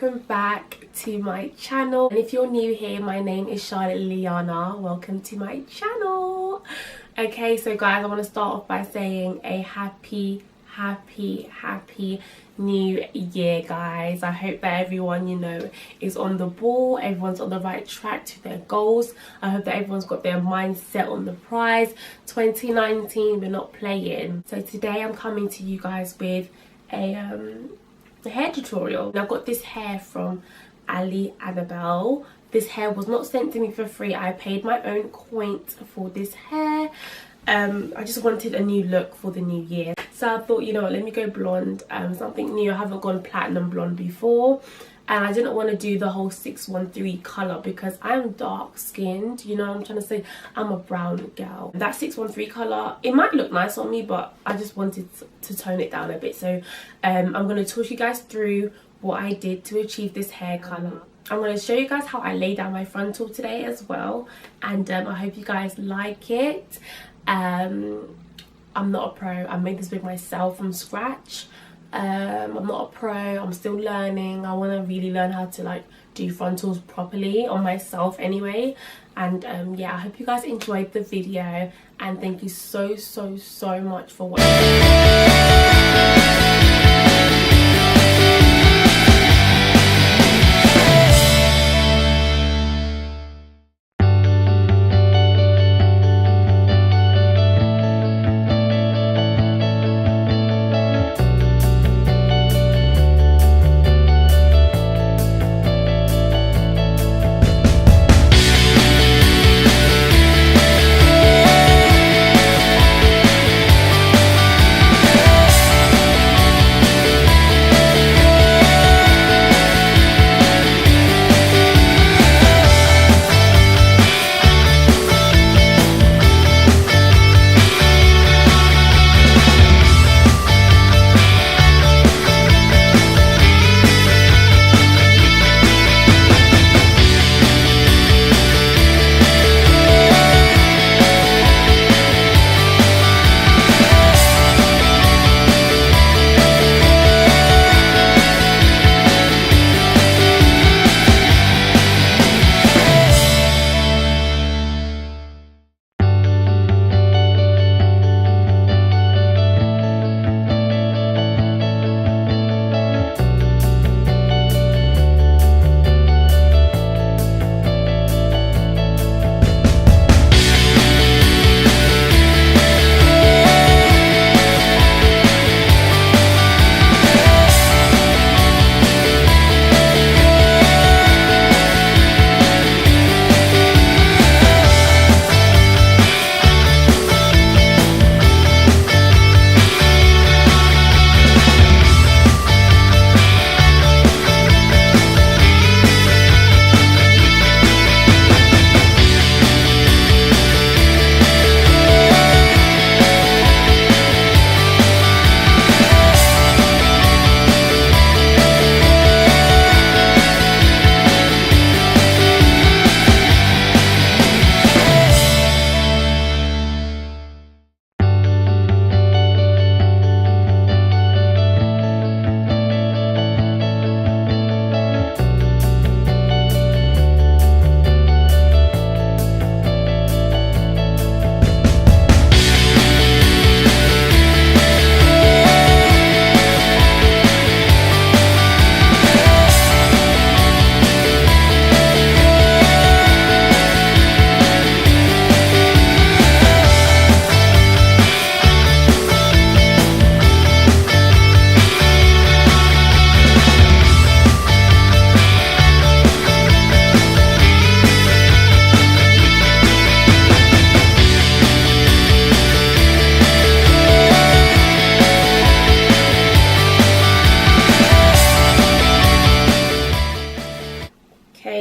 welcome back to my channel. And if you're new here, my name is Charlotte Liana. Welcome to my channel. Okay, so guys, I want to start off by saying a happy new year, guys. I hope that everyone, you know, is on the ball, everyone's on the right track to their goals. I hope that everyone's got their mind set on the prize. 2019, we're not playing. So today I'm coming to you guys with a hair tutorial. I've got this hair from Annabelle. This hair was not sent to me for free. I paid my own coins for this hair. I just wanted a new look for the new year, so I thought, you know what, let me go blonde, something new. I haven't gone platinum blonde before, and I didn't want to do the whole 613 color because I'm dark skinned, you know. I'm trying to say I'm a brown girl. That 613 color, it might look nice on me, but I just wanted to tone it down a bit. So I'm going to talk you guys through what I did to achieve this hair color. I'm going to show you guys how I lay down my frontal today as well, and I hope you guys like it. I'm not a pro. I made this wig myself from scratch. I'm not a pro. I'm still learning. I want to really learn how to like do frontals properly on myself anyway. And yeah, I hope you guys enjoyed the video, and thank you so much for watching.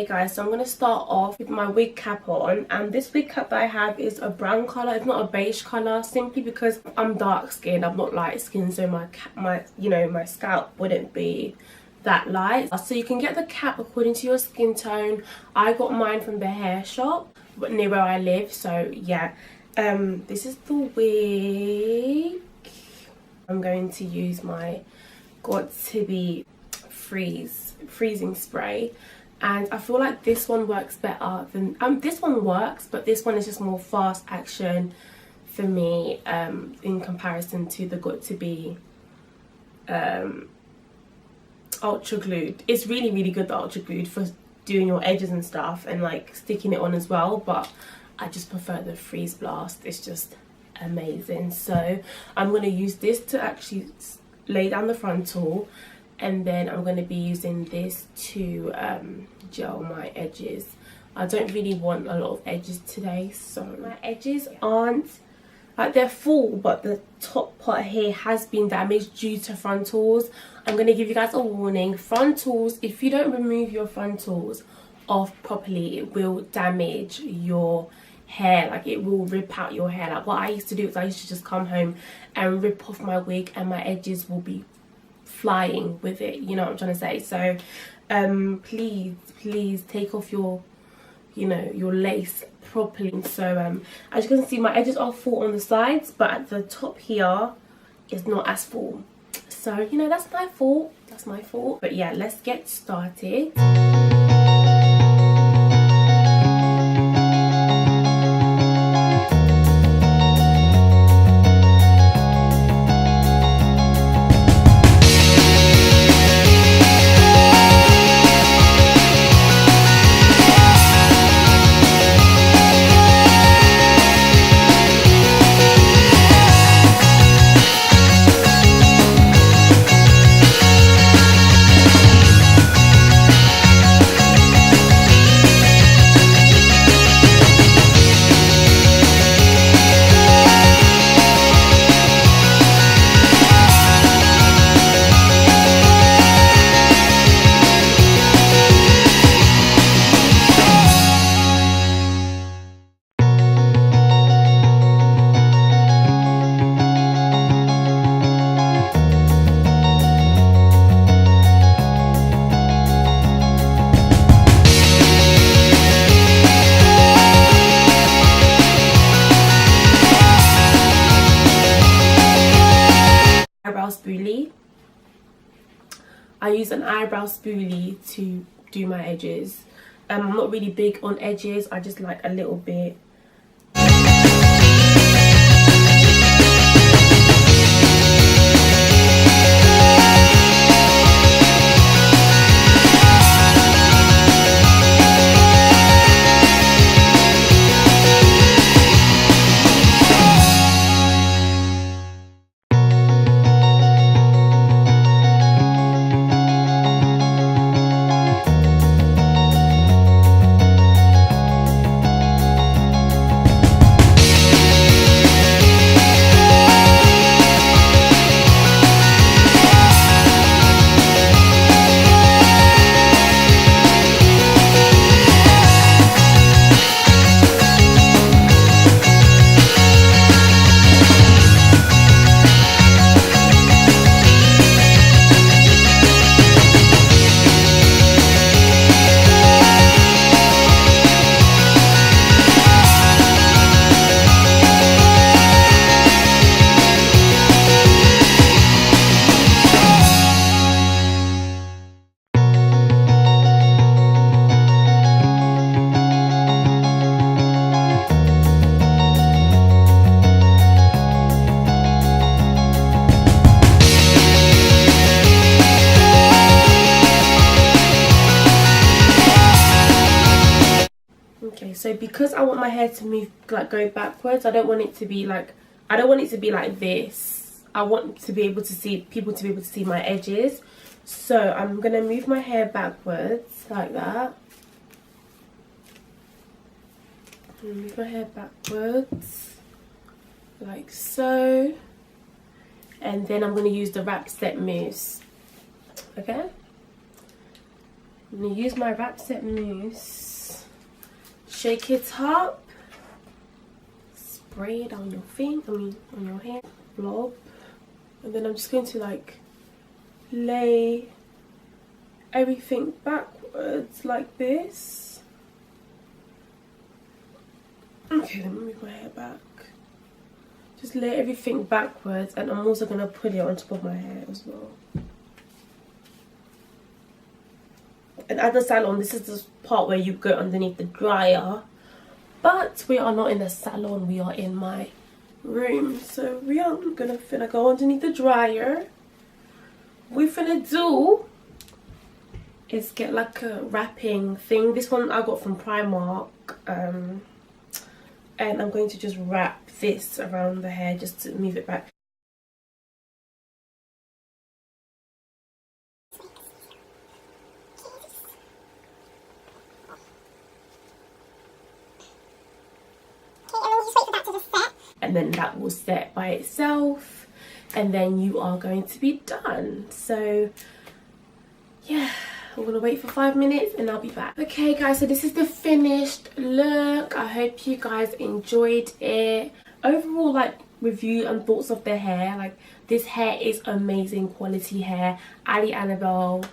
Guys, so I'm going to start off with my wig cap on, and this wig cap that I have is a brown color. It's not a beige color, simply because I'm dark skinned, I'm not light skinned, so my scalp wouldn't be that light. So you can get the cap according to your skin tone. I got mine from the hair shop near where I live, so yeah. This is the wig. I'm going to use my Got to Be Freeze freezing spray, and I feel like this one works better than this one works, but this one is just more fast action for me in comparison to the Got To Be ultra glued. It's really good, the ultra glued, for doing your edges and stuff and like sticking it on as well, but I just prefer the freeze blast. It's just amazing. So I'm going to use this to actually lay down the frontal, and then I'm going to be using this to gel my edges. I don't really want a lot of edges today, so my edges aren't like, they're full, but the top part here has been damaged due to frontals. I'm going to give you guys a warning. Frontals, if you don't remove your frontals off properly, it will damage your hair. Like, it will rip out your hair. Like, what I used to do is I used to just come home and rip off my wig, and my edges will be flying with it, you know what I'm trying to say. So please take off your, you know, your lace properly. So as you can see, my edges are full on the sides, but at the top here is not as full. So, you know, that's my fault, but yeah, let's get started. Spoolie. I use an eyebrow spoolie to do my edges. I'm not really big on edges, I just like a little bit. So because I want my hair to move, like, go backwards, I don't want it to be like, this. I want to be able to see, people to be able to see my edges. So I'm gonna move my hair backwards like that. Move my hair backwards like so, and then I'm gonna use the wrap set mousse. Okay, I'm gonna use my wrap set mousse. Shake it up, spray it on your on your hair, blob, and then I'm just going to like lay everything backwards like this. Okay, let me move my hair back. Just lay everything backwards, and I'm also going to put it on top of my hair as well. And at the salon, this is the part where you go underneath the dryer. But we are not in the salon, we are in my room. So we are finna go underneath the dryer. We finna do is get like a wrapping thing. This one I got from Primark. And I'm going to just wrap this around the hair just to move it back. And then that will set by itself, and then you are going to be done. So yeah, I'm gonna wait for 5 minutes and I'll be back. Okay guys, so this is the finished look. I hope you guys enjoyed it. Overall, like, review and thoughts of the hair, like, this hair is amazing quality hair. Annabelle,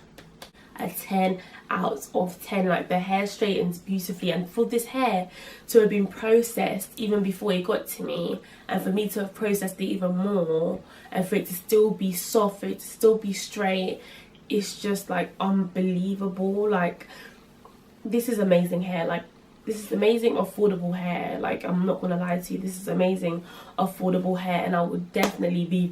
a 10 out of 10. Like, the hair straightens beautifully, and for this hair to have been processed even before it got to me, and for me to have processed it even more, and for it to still be soft, for it to still be straight, it's just like unbelievable. Like, this is amazing hair. Like, this is amazing affordable hair. Like, I'm not gonna lie to you, this is amazing affordable hair, and I would definitely be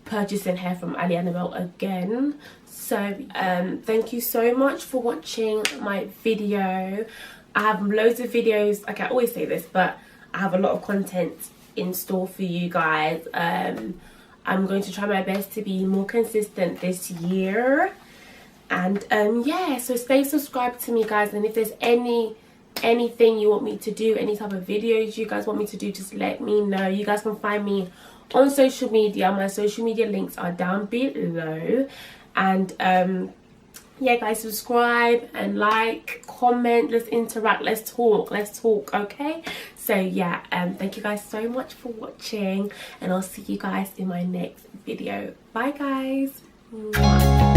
purchasing hair from Annabelle again. So thank you so much for watching my video. I have loads of videos, like I always say this, but I have a lot of content in store for you guys. I'm going to try my best to be more consistent this year, and yeah, so stay subscribed to me guys, and if there's anything you want me to do, any type of videos you guys want me to do, just let me know. You guys can find me on social media. My social media links are down below, and yeah guys, subscribe and like, comment, let's interact, let's talk, okay? So yeah, thank you guys so much for watching, and I'll see you guys in my next video. Bye guys. Mwah.